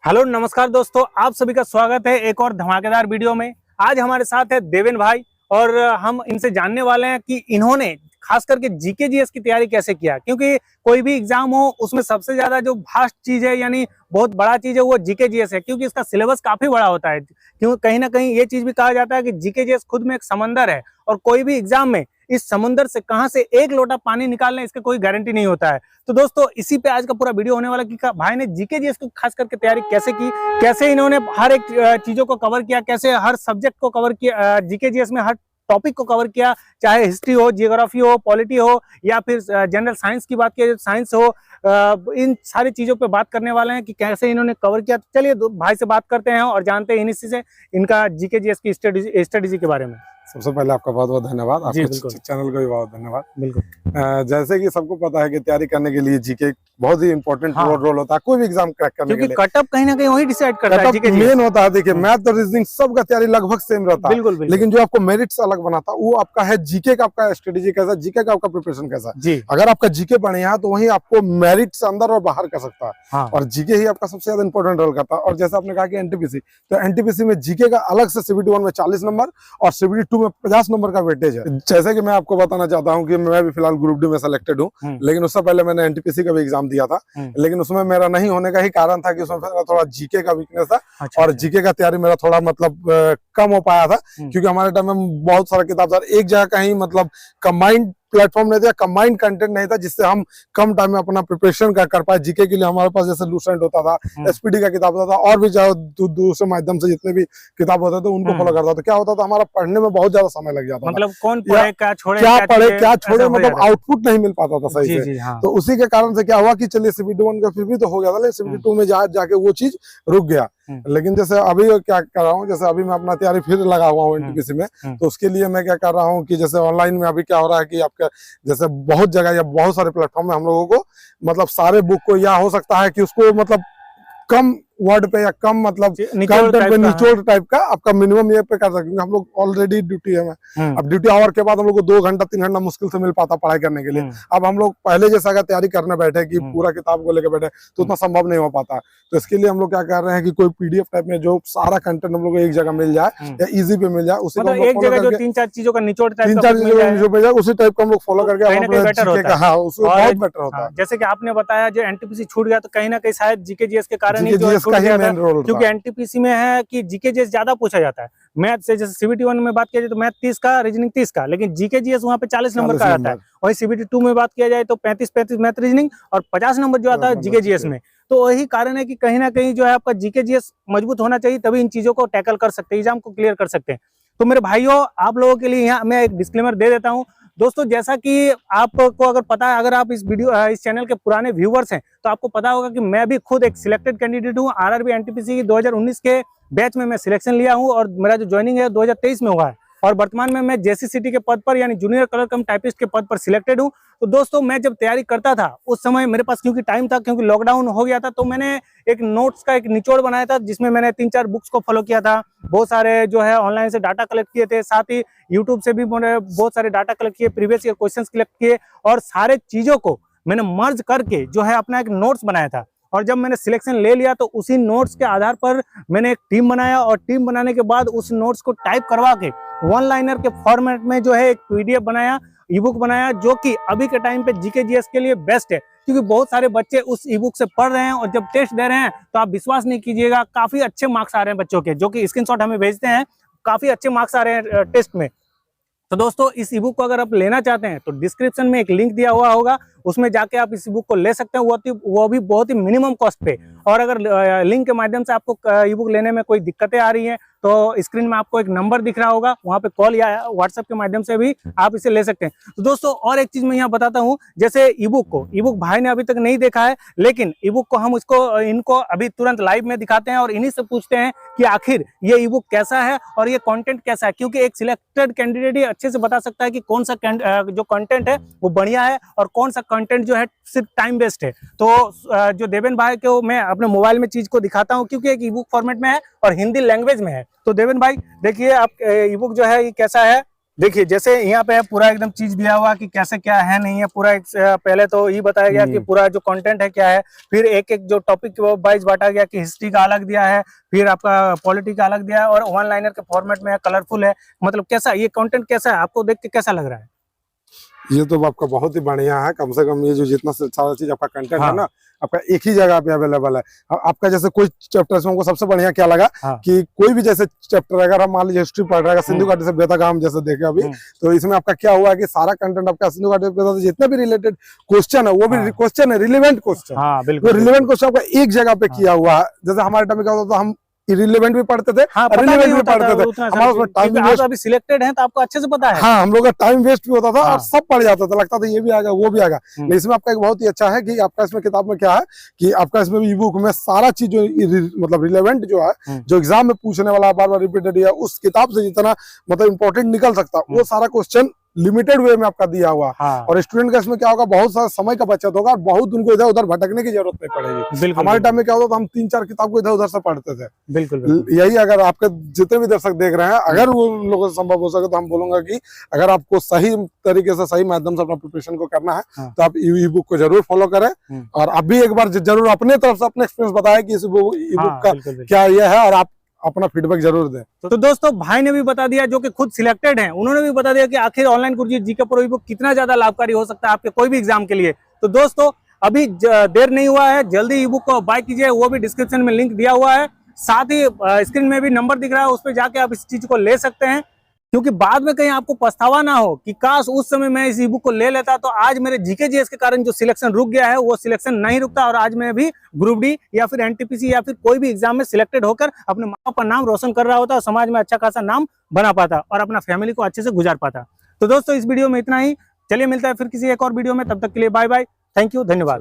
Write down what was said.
Hello नमस्कार दोस्तों, आप सभी का स्वागत है एक और धमाकेदार वीडियो में। आज हमारे साथ है देवेन भाई और हम इनसे जानने वाले हैं कि इन्होंने खास करके जीके जीएस की तैयारी कैसे किया, क्योंकि कोई भी एग्जाम हो उसमें सबसे ज्यादा जो भास्ट चीज है यानी बहुत बड़ा चीज है वो जीके जीएस है, क्योंकि इसका सिलेबस काफी बड़ा होता है। क्यों कहीं ना कहीं ये चीज भी कहा जाता है कि जीके जीएस खुद में एक समंदर है और कोई भी एग्जाम में इस समुद्र से कहां से एक लोटा पानी निकालने इसका कोई गारंटी नहीं होता है। तो दोस्तों इसी पे आज का पूरा वीडियो होने वाला कि भाई ने जीके जीएस को खास करके तैयारी कैसे की, कैसे इन्होंने हर एक चीजों को कवर किया, कैसे हर सब्जेक्ट को कवर किया, जीके जीएस में हर टॉपिक को कवर किया, चाहे हिस्ट्री हो, जियोग्राफी हो, पॉलिटी हो या फिर जनरल साइंस की बात किया, साइंस हो। इन सारी चीजों पे बात करने वाले हैं कि कैसे इन्होंने कवर किया। तो चलिए भाई से बात करते हैं और जानते हैं इन्हीं से इनका जीके जीएस की स्ट्रेटेजी के बारे में। सबसे पहले आपका बहुत बहुत धन्यवाद, आपके चैनल को भी बहुत धन्यवाद। बिल्कुल। जैसे कि सबको पता है कि तैयारी करने के लिए जीके बहुत ही इंपॉर्टेंट रोल होता है कोई भी एग्जाम क्रैक करने के लिए। कटअप कहीं ना कहीं वही डिसाइड करता है, जीके मेन होता है। देखिए मैथ और रीजनिंग सबका तैयारी लगभग सेम रहता है, बिल्कुल। लेकिन जो आपको मेरिट से अलग बनाता है वो आपका है जीके का, आपका स्ट्रेटेजी कैसा, जीके का आपका प्रिपरेशन कैसा जी। अगर आपका जीके बढ़िया है तो वही आपको मेरिट से अंदर और बाहर कर सकता है। हाँ। और जीके ही आपका सबसे ज्यादा इंपॉर्टेंट रोल करता है। और जैसे आपने कहा कि एनटीपीसी, तो एनटीपीसी में जीके का अलग से सीबीटी 1 में 40 नंबर और सीबीटी 2 में 50 नंबर का वेटेज है। जैसे कि मैं आपको बताना चाहता हूँ कि मैं भी फिलहाल ग्रुप डी में सेलेक्टेड हूँ, लेकिन उससे पहले मैंने एनटीपीसी का भी एग्जाम दिया था, लेकिन उसमें मेरा नहीं होने का ही कारण था कि उसमें थोड़ा जीके का वीकनेस था। और जीके का तैयारी मेरा थोड़ा मतलब कम हो पाया था, क्योंकि हमारे टाइम में बहुत सारा किताब था, एक जगह का ही मतलब कंबाइंड प्लेटफॉर्म नहीं था, कंबाइंड कंटेंट नहीं था, जिससे हम कम टाइम में अपना प्रिपरेशन कर पाए। जीके के लिए हमारे पास जैसे लूसेंट होता था, एसपीडी का किताब होता था, और भी दूसरे माध्यम से जितने भी किताब होते थे उनको फॉलो करता था। तो क्या होता था, हमारा पढ़ने में बहुत ज्यादा समय लग जाता, मतलब कौन पढ़े क्या छोड़े, क्या छोड़े, मतलब आउटपुट नहीं मिल पाता था सही से। तो उसी के कारण से क्या हुआ कि चलिए सीबीटी 1 का फिर भी तो हो गया था, लेकिन सीबीटी 2 में जाके वो चीज रुक गया। लेकिन जैसे अभी क्या कर रहा हूँ, जैसे अभी मैं अपना तैयारी फिर लगा हुआ हूँ एनटीपीसी में, तो उसके लिए मैं क्या कर रहा हूँ कि जैसे ऑनलाइन में अभी क्या हो रहा है कि आपका जैसे बहुत जगह या बहुत सारे प्लेटफॉर्म में हम लोगों को मतलब सारे बुक को, या हो सकता है कि उसको मतलब कम वर्ड पे या कम मतलब निचोड़ टाइप का आपका मिनिमम ये पे कर सकते हैं। हम लोग ऑलरेडी ड्यूटी है में, अब ड्यूटी आवर के बाद हम लोग को 2 घंटा 3 घंटा मुश्किल से मिल पाता पढ़ाई करने के लिए। अब हम लोग पहले जैसा अगर तैयारी करने बैठे कि पूरा किताब को लेकर बैठे तो उतना संभव नहीं हो पाता। तो इसके लिए हम लोग क्या कर रहे हैं कि कोई पीडीएफ टाइप में जो सारा कंटेंट हम लोग को एक जगह मिल जाए या इजी पे मिल जाए, उसी को एक जगह जो 3-4 चीजों का निचोड़ टाइप उसी टाइप का हम लोग फॉलो करके बहुत बेटर होता है। जैसे कि आपने बताया जो एनटीपीसी छूट गया, तो कहीं ना कहीं शायद जीके जीएस के कारण ही छूट गया, क्योंकि एनटीपीसी में है कि जीके जीएस ज्यादा पूछा जाता है। मैथ से जैसे सीबीटी 1 में बात किया जाए तो मैथ 30 का, रीजनिंग 30 का, लेकिन जीके जीएस वहाँ पे 40 नंबर का आता है। वही सीबीटी 2 में बात किया जाए तो 35 मैथ रीजनिंग और 50 नंबर जो आता है जीके जीएस में। तो वही कारण है कि कहीं ना कहीं जो है आपका जीके जीएस मजबूत होना चाहिए, तभी इन चीजों को टैकल कर सकते हैं, एग्जाम को क्लियर कर सकते हैं। तो मेरे भाइयों, आप लोगों के लिए यहाँ मैं एक डिस्क्लेमर दे देता हूँ। दोस्तों जैसा कि आपको अगर पता है, अगर आप इस चैनल के पुराने व्यूवर्स हैं तो आपको पता होगा कि मैं भी खुद एक सिलेक्टेड कैंडिडेट हूँ। आरआरबी एनटीपीसी 2019 के बैच में मैं सिलेक्शन लिया हूँ और मेरा जो ज्वाइनिंग है 2023 में हुआ है, और वर्तमान में मैं जेसीसीटी के पद पर यानी जूनियर कलर कम टाइपिस्ट के पद पर सिलेक्टेड हूँ। तो दोस्तों मैं जब तैयारी करता था उस समय मेरे पास क्योंकि टाइम था, क्योंकि लॉकडाउन हो गया था, तो मैंने एक नोट्स का एक निचोड़ बनाया था जिसमें मैंने 3-4 बुक्स को फॉलो किया था, बहुत सारे जो है ऑनलाइन से डाटा कलेक्ट किए थे, साथ ही यूट्यूब से भी मैंने बहुत सारे डाटा कलेक्ट किए, प्रीवियस ईयर क्वेश्चंस कलेक्ट किए, और सारे चीजों को मैंने मर्ज करके जो है अपना एक नोट्स बनाया था। और जब मैंने सिलेक्शन ले लिया तो उसी नोट्स के आधार पर मैंने एक टीम बनाया, और टीम बनाने के बाद उस नोट्स को टाइप करवा के 1 लाइनर के फॉर्मेट में जो है एक पीडीएफ बनाया, ई बुक बनाया, जो कि अभी के टाइम पे जीके जीएस के लिए बेस्ट है, क्योंकि बहुत सारे बच्चे उस ई बुक से पढ़ रहे हैं और जब टेस्ट दे रहे हैं तो आप विश्वास नहीं कीजिएगा, काफी अच्छे मार्क्स आ रहे हैं बच्चों के, जो कि स्क्रीनशॉट हमें भेजते हैं, काफी अच्छे मार्क्स आ रहे हैं टेस्ट में। तो दोस्तों इस ई बुक को अगर आप लेना चाहते हैं तो डिस्क्रिप्शन में एक लिंक दिया हुआ होगा, उसमें जाके आप इस ई बुक को ले सकते हैं, वो भी बहुत ही मिनिमम कॉस्ट पे। और अगर लिंक के माध्यम से आपको ई बुक लेने में कोई दिक्कतें आ रही हैं तो स्क्रीन में आपको एक नंबर दिख रहा होगा, वहां पे कॉल या व्हाट्सएप के माध्यम से भी आप इसे ले सकते हैं। तो दोस्तों और एक चीज मैं यहाँ बताता हूँ, जैसे ई बुक भाई ने अभी तक नहीं देखा है, लेकिन ई बुक को हम इनको अभी तुरंत लाइव में दिखाते हैं और इन्हीं से पूछते हैं कि आखिर ये ई बुक कैसा है और ये कंटेंट कैसा है, क्योंकि एक सिलेक्टेड कैंडिडेट ही अच्छे से बता सकता है कि कौन सा जो कंटेंट है वो बढ़िया है और कौन सा कंटेंट जो है सिर्फ टाइम वेस्ट है। तो जो देवेन भाई को मैं अपने मोबाइल में चीज को दिखाता हूँ, क्योंकि एक ई बुक फॉर्मेट में है और हिंदी लैंग्वेज में है। तो देवेन भाई देखिए आप ई बुक जो है ये कैसा है, देखिए जैसे यहाँ पे पूरा एकदम चीज दिया हुआ कि कैसे क्या है नहीं है, पूरा पहले तो ये बताया गया कि पूरा जो कंटेंट है क्या है, फिर एक एक जो टॉपिक वाइज बांटा गया कि हिस्ट्री का अलग दिया है, फिर आपका पॉलिटी का अलग दिया है, और वन लाइनर के फॉर्मेट में है, कलरफुल है। मतलब कैसा ये कंटेंट कैसा है, आपको देख के कैसा लग रहा है? ये तो आपका बहुत ही बढ़िया है। कम से कम ये जो जितना सारा चीज आपका कंटेंट है ना, आपका एक ही जगह पे अवेलेबल है। आपका जैसे कोई चैप्टर में हमको सबसे बढ़िया क्या लगा कि कोई भी जैसे चैप्टर अगर हम मान लीजिए हिस्ट्री पढ़ रहे हैं सिंधु घाटी से बेतगाम जैसे देखे अभी, तो इसमें आपका क्या हुआ कि सारा कंटेंट आपका सिंधु घाटी से जितने भी रिलेटेड क्वेश्चन है वो भी क्वेश्चन है रिलेवेंट क्वेश्चन, वो रिलेवेंट क्वेश्चन आपका एक जगह पे किया हुआ है। जैसे हमारे टाइम में क्या होता था, हम इरिलेवेंट भी पढ़ते थे, रिलेवेंट भी पढ़ते थे, हमारा उसमें टाइम वेस्ट, अभी सिलेक्टेड है तो आपको अच्छे से पता है। हाँ, हम लोग का टाइम वेस्ट भी होता था और सब पढ़ जाता था, लगता था ये भी आएगा वो भी आएगा। लेकिन इसमें आपका एक बहुत ही अच्छा है कि आपका इसमें किताब में क्या है कि आपका इसमें ई बुक में सारा चीज जो मतलब रिलेवेंट जो है, जो एग्जाम में पूछने वाला बार बार रिपीटेड है, उस किताब से जितना मतलब इंपॉर्टेंट निकल सकता वो सारा क्वेश्चन लिमिटेड वे में आपका दिया हुआ। और स्टूडेंट का इसमें क्या होगा, बहुत सारा समय का बचत होगा, बहुत उनको इधर उधर भटकने की जरूरत नहीं पड़ेगी। हमारे टाइम में क्या होता था, हम 3-4 किताब को इधर उधर से पढ़ते थे। बिल्कुल यही अगर आपके जितने भी दर्शक देख रहे हैं, अगर वो लोगों से संभव हो सके तो हम बोलूंगा कि अगर आपको सही तरीके से सही माध्यम से अपना प्रिपरेशन को करना है तो आप ई बुक को जरूर फॉलो करें, और आप भी एक बार जरूर अपने तरफ से अपने एक्सपीरियंस बताएं कि इस ई बुक का क्या ये है, और आप अपना फीडबैक जरूर दें। तो दोस्तों भाई ने भी बता दिया, जो कि खुद सिलेक्टेड हैं, उन्होंने भी बता दिया कि आखिर ऑनलाइन गुरुजी जीके प्रो ई बुक कितना ज्यादा लाभकारी हो सकता है आपके कोई भी एग्जाम के लिए। तो दोस्तों अभी देर नहीं हुआ है, जल्दी ई बुक को बाय कीजिए, वो भी डिस्क्रिप्शन में लिंक दिया हुआ है, साथ ही स्क्रीन में भी नंबर दिख रहा है, उस पर जाके आप इस चीज को ले सकते हैं, क्योंकि बाद में कहीं आपको पछतावा ना हो कि काश उस समय मैं इस ई बुक को ले लेता, तो आज मेरे जीके जीएस के कारण जो सिलेक्शन रुक गया है वो सिलेक्शन नहीं रुकता, और आज मैं भी ग्रुप डी या फिर एनटीपीसी या फिर कोई भी एग्जाम में सिलेक्टेड होकर अपने माँ बाप का नाम रोशन कर रहा होता और समाज में अच्छा खासा नाम बना पाता और अपना फैमिली को अच्छे से गुजार पाता। तो दोस्तों इस वीडियो में इतना ही, चलिए मिलता है फिर किसी एक और वीडियो में, तब तक के लिए बाय बाय, थैंक यू, धन्यवाद।